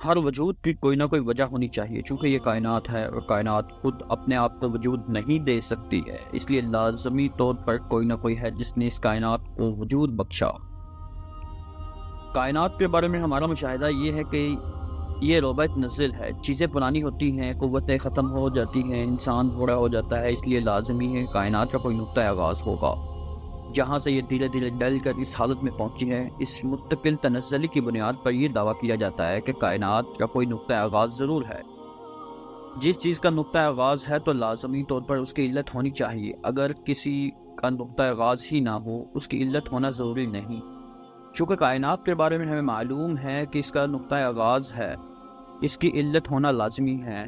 ہر وجود کی کوئی نہ کوئی وجہ ہونی چاہیے، چونکہ یہ کائنات ہے اور کائنات خود اپنے آپ کو وجود نہیں دے سکتی ہے، اس لیے لازمی طور پر کوئی نہ کوئی ہے جس نے اس کائنات کو وجود بخشا۔ کائنات کے بارے میں ہمارا مشاہدہ یہ ہے کہ یہ روبہ تنزل ہے، چیزیں پرانی ہوتی ہیں، قوتیں ختم ہو جاتی ہیں، انسان بوڑھا ہو جاتا ہے، اس لیے لازمی ہے کائنات کا کوئی نقطہ آغاز ہوگا جہاں سے یہ دھیرے دھیرے ڈل کر اس حالت میں پہنچی ہے۔ اس مستقل تنزلی کی بنیاد پر یہ دعویٰ کیا جاتا ہے کہ کائنات کا کوئی نقطہ آغاز ضرور ہے۔ جس چیز کا نقطہ آغاز ہے تو لازمی طور پر اس کی علت ہونی چاہیے، اگر کسی کا نقطہ آغاز ہی نہ ہو اس کی علت ہونا ضروری نہیں۔ چونکہ کائنات کے بارے میں ہمیں معلوم ہے کہ اس کا نقطہ آغاز ہے، اس کی علت ہونا لازمی ہے۔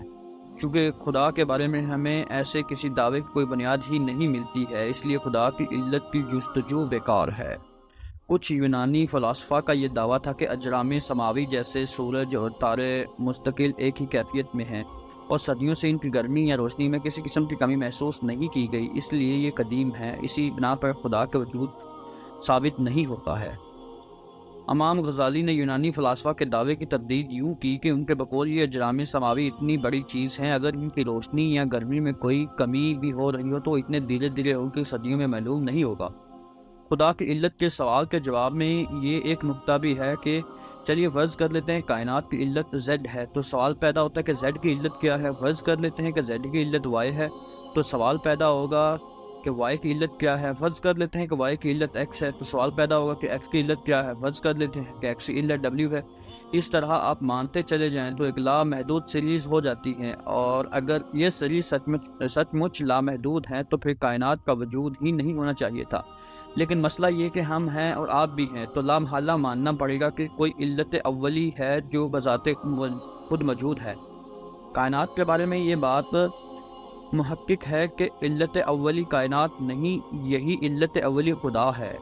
چونکہ خدا کے بارے میں ہمیں ایسے کسی دعوے کی کوئی بنیاد ہی نہیں ملتی ہے، اس لیے خدا کی علت کی جستجو بیکار ہے۔ کچھ یونانی فلاسفہ کا یہ دعویٰ تھا کہ اجرام سماوی جیسے سورج اور تارے مستقل ایک ہی کیفیت میں ہیں اور صدیوں سے ان کی گرمی یا روشنی میں کسی قسم کی کمی محسوس نہیں کی گئی، اس لیے یہ قدیم ہے، اسی بنا پر خدا کا وجود ثابت نہیں ہوتا ہے۔ امام غزالی نے یونانی فلاسفہ کے دعوے کی تردید یوں کی کہ ان کے بقول یہ اجرام سماوی اتنی بڑی چیز ہیں، اگر ان کی روشنی یا گرمی میں کوئی کمی بھی ہو رہی ہو تو اتنے دھیرے دھیرے ہو کہ صدیوں میں معلوم نہیں ہوگا۔ خدا کی علت کے سوال کے جواب میں یہ ایک نقطہ بھی ہے کہ چلیے فرض کر لیتے ہیں کائنات کی علت Z ہے، تو سوال پیدا ہوتا ہے کہ Z کی علت کیا ہے۔ فرض کر لیتے ہیں کہ Z کی علت Y ہے، تو سوال پیدا ہوگا کہ Y کی علت کیا ہے۔ فرض کر لیتے ہیں کہ Y کی علت X ہے، تو سوال پیدا ہوگا کہ X کی علت کیا ہے۔ فرض کر لیتے ہیں کہ X کی علت W ہے۔ اس طرح آپ مانتے چلے جائیں تو ایک لامحدود سیریز ہو جاتی ہے، اور اگر یہ سیریز سچ مچ لامحدود ہے تو پھر کائنات کا وجود ہی نہیں ہونا چاہیے تھا۔ لیکن مسئلہ یہ کہ ہم ہیں اور آپ بھی ہیں، تو لامحالہ ماننا پڑے گا کہ کوئی علت اولی ہے جو بذات خود موجود ہے۔ کائنات کے بارے میں یہ بات محقق ہے کہ علت اولی کائنات نہیں، یہی علت اولی خدا ہے۔